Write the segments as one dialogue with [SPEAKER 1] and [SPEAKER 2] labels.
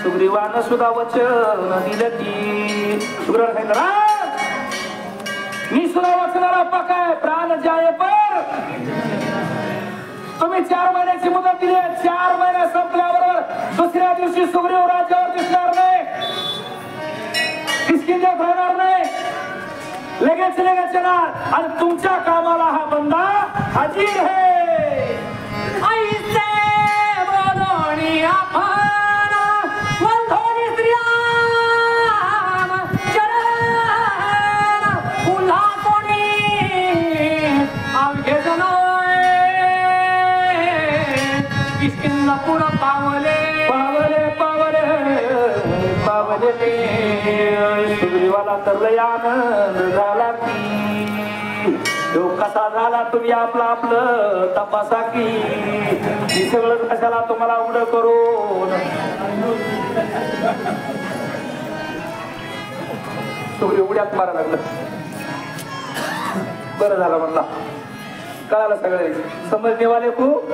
[SPEAKER 1] सुग्रीवानं सुद्धा वचन दिलं की सुग्रीवानं सांगितलं मी सुद्धा वचनाला पकाय प्राण जाय पर तुम्ही 4 महिन्याची मुदत दिली 4 महिने संपल्याबरोबर दुसऱ्या दिवशी सुग्रीव राज्यावर दिसणार नाही किसकिंद्यात राहणार नाही लगेच येणार आणि तुमच्या कामाला हा बंदा हजीर है सुग्रीवाला तर लय आनंद झाला की तो कसा झाला तुम्ही आपलं तपासा की सगळं कशाला तुम्हाला उडं करून सुग्रीव उड्यात मारा लागलं बरं झालं म्हणला कळालं सगळे समजनेवाले खूप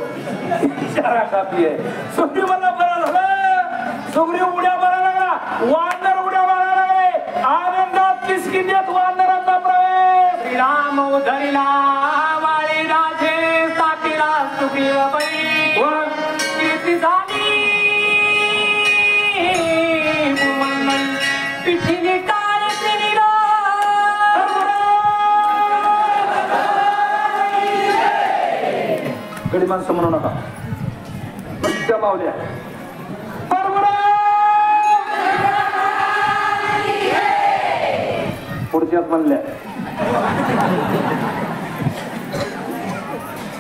[SPEAKER 1] इशारा कापी आहे सुग्रीवाला बरं झालं सुग्रीव उड्या मारा लागला वानर उड्या मारा लागले आनंदात किसकिंद्यात वानरांचा प्रवेश श्रीराम उधरिला वाळी राजे साठीला सुग्रीव बळी कीर्ती झाली पिठीने टाळ श्रीरा गडी माणसं म्हणू नका त्या मावल्या पुढच्यात म्हणल्या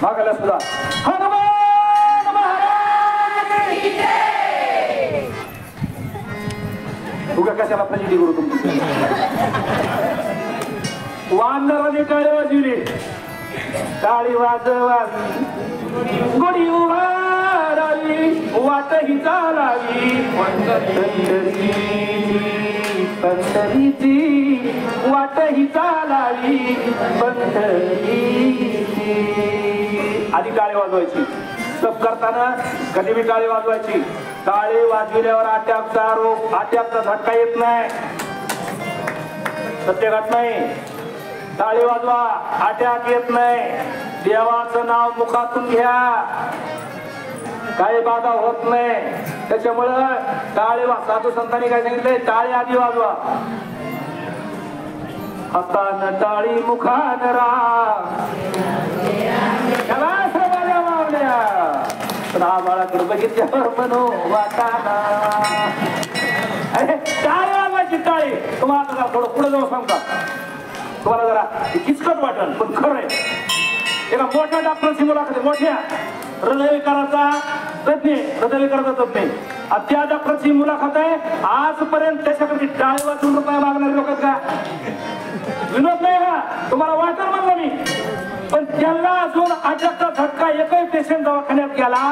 [SPEAKER 1] मागायला सुद्धा हनुमान महाराज उगा कशाला प्रचिती करू तुमची वानराने टाळी वाजविली टाळी वाजवावी गुढी उभारावी वाटही चालावी पंढरीची वाटही चालावी पंढरीची आधी टाळी वाजवायची सब करताना कधी बी टाळी वाजवायची टाळी वाजविल्यावर अटॅकचा झटका येत नाही सत्य घट नाही टाळी वाजवा अटॅक येत नाही देवाचं नाव मुखातून घ्या काही बाधा होत नाही त्याच्यामुळं टाळी साधू संतांनी काय सांगितलंय टाळी आधी वाजवा हातानं टाळी मुखानं राबाळाकडे बघितल्यावर म्हणू वाटाणा अरे टाळी वाजवायची टाळी तुम्हाला जरा थोडं पुढे जाऊ सांगता तुम्हाला जरा किचकट वाटल पण खरं आहे एका मोठ्या डॉक्टरची मुलाखत मोठ्या हृदयविकाराचा तज्ञ आणि त्या डॉक्टरची मुलाखत आहे आजपर्यंत त्याच्याकडे टाळी वाजवून रुपये मागणारे लोक का विनोद नाही का तुम्हाला वाटेल म्हणलं मी पण त्यांना अजून अटॅकचा झटका एकही पेशंट दवाखान्यात गेला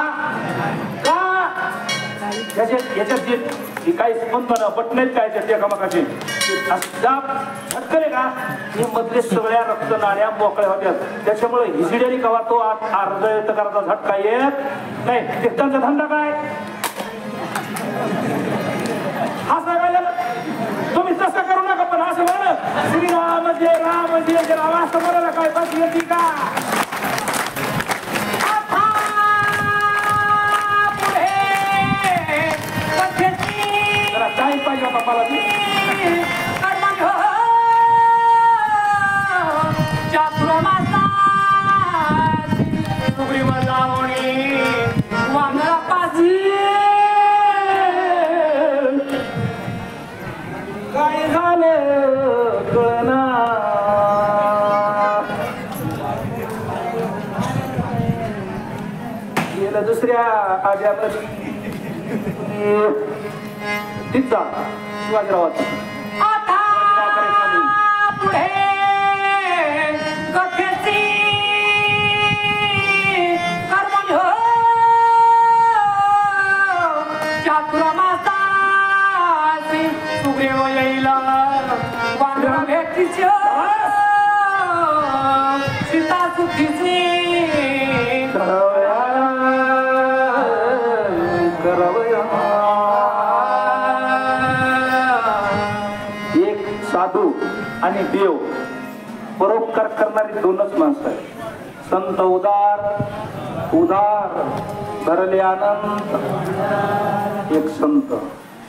[SPEAKER 1] का याच्यात जी काही स्पंदन बटणे काय एकामेकाचे झटकले का हे मधले सगळ्या रक्तनाळ्या मोकळ्या होत्यात त्याच्यामुळे हिजड्याने कवा तो हृदयविकाराचा झटका येत नाही त्यांचा धंदा काय हा सगळ्या तुम्ही तसं करू नका पण असं म्हण श्रीराम जय राम जय राम असं म्हणायला काय बस येते का काय पाहिजे होता मला काय झालं कळना गेलं दुसऱ्या आज्यामध्ये तिचा शिवाजीरावाचा
[SPEAKER 2] पुढे कथेची कर्म चातुर्मासाची सुग्रीव येईल वानरा भेटीची सीता सुद्धीची
[SPEAKER 1] साधू आणि देव परोपकार करणारी दोनच माणसं आहेत. संत उदार उदार धरले आनंद एक संत.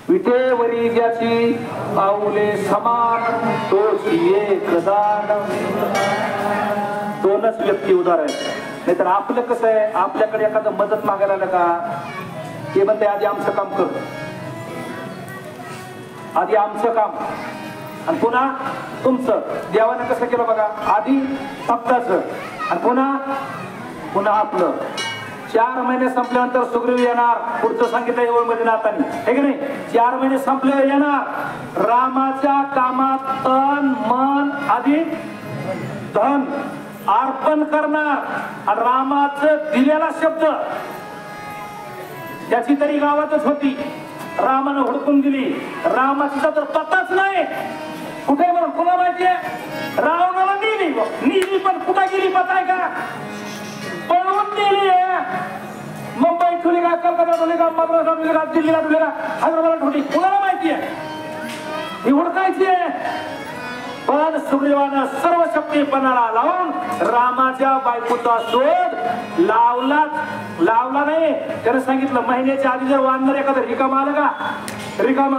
[SPEAKER 1] विटेवरी ज्याची पाऊले समान तोच एक दान. दोनच व्यक्ती उदार आहेत. नाहीतर आपलं कसं आहे, आपल्याकडे एखादं मदत मागायला आलं का ते म्हणते आधी आमचं काम कर, आधी आमचं काम आणि पुन्हा तुमचं. देवानं कसं केलं बघा, आधी भक्ताचं आणि पुन्हा आपलं. 4 महिने संपल्यानंतर सुग्रीव येणार, पुढचं सांगितलं एवढमध्ये नातानी हे की नाही. 4 महिने संपल्यावर येणार, रामाच्या कामात तन मन आधी धन अर्पण करणार. आणि रामाचं दिलेला शब्द त्याची तरी गावातच होती, रामानं हुडकून दिली. रामाचा तर पत्ताच नाही, कुठे म्हणून कोणा माहितीये. रावणाला नेली पण कुठे गेली पता आहे का, पळवून नेली. मुंबई ठुली का, कलकत्ता ठुली का, मद्रास ठुली का, दिल्लीला ठुली का, हैदराबाद ठुली, कुणाला माहितीये. ही हुडकायची आहे. पण सुग्रीवानं सर्व शक्तीपणाला लावून रामाच्या बायकोचा शोध लावला नाही. त्याने सांगितलं महिन्याच्या आधी जर वानर एखादं रिकाम आलं का, रिकाम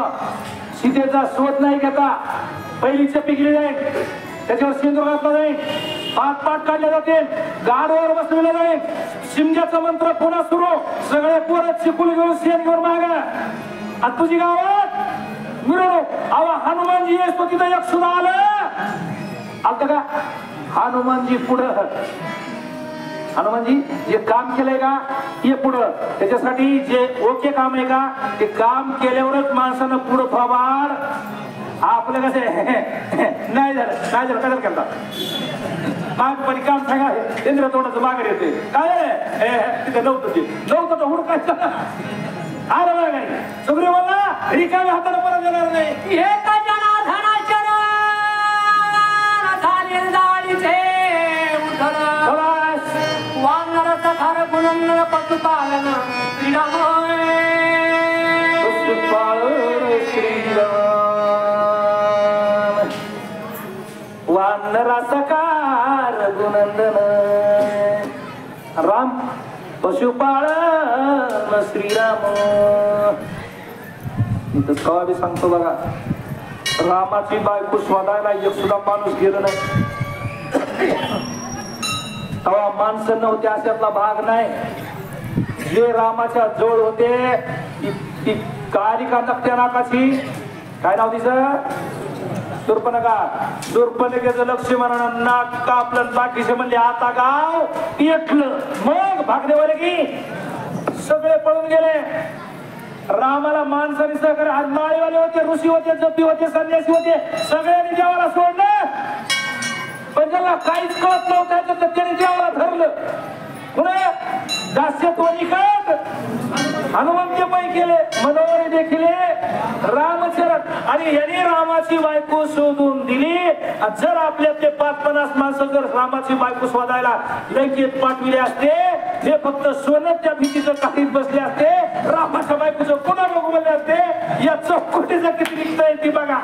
[SPEAKER 1] सीतेचा शोध नाही घेता पहिली चप्पी गेली जाईल, त्याच्यावर सिंदूर घातला जाईल, पाठ काढले जाते, गाडवर बसलेलं जाईल, शिमग्याचा मंत्र पुन्हा सुरू, सगळे पोरं चिकून घेऊन शेण घेऊन माग. आणि तुझी गावात मिरवणूक. अवा हनुमानजी येतो तिथं एक सुद्धा आलं का. हनुमानजी पुढं, हनुमानजी जे काम केलंय का हे पुढं. त्याच्यासाठी जे ओके काम आहे का ते काम केल्यावरच माणसानं पुढं थोबाड. आपलं कसं नाही झालं काय करता मागपणी काम सांगा केंद्र तोंडाचं माघार येते काय तिथे नव्हतं तर हुडकायचं. आलं बघा काही सुग्रीव बोलला रिकाम्या हाताने परत येणार नाही. वानरासकार गुणंदन राम पशुपाळन श्रीराम. इथं कवा बी सांगतो बघा, रामाची बायको शोधायला एक सुद्धा माणूस गेलं नाही. तेव्हा माणसं नव्हते अशातला भाग नाही. जे रामाच्या जोड होते ती कालिका नकट्या नाकाची, काय नाव तिचं, शूर्पणखेचं लक्ष्मणानं नाक कापलं, बाकीचे म्हणले आता गाव पेटलं. मग भागदेवाले की सगळे पळून गेले. रामाला माणसाने सहकार्य, आज माळीवाले होते, ऋषी होते, जपी होते, संन्यासी होते, सगळ्यांनी देवाला सोडलं. पण ज्याला काहीच कळत नव्हतं तर त्याने देवाला धरलं. पुन्हा हनुमंत पाय केले, मनोहरी देखील रामचरण. आणि यांनी रामाची बायको शोधून दिली. जर आपल्यातले 5-50 माणसं जर रामाची बायको शोधायला लंकेत पाठविले असते, हे फक्त सोन्याच्या भीतीचं काहीच बसले असते, रामाच्या बायकोचं पुन्हा बघू बोलले असते. या चौकटीचं किती निघता येते बघा.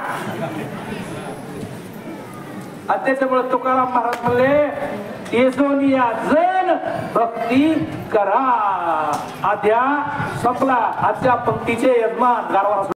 [SPEAKER 1] आणि त्याच्यामुळे तुकाराम महाराज म्हणले एजोनिया जन भक्ती करा. आद्या संपला. आजच्या पंक्तीचे यजमान गारवा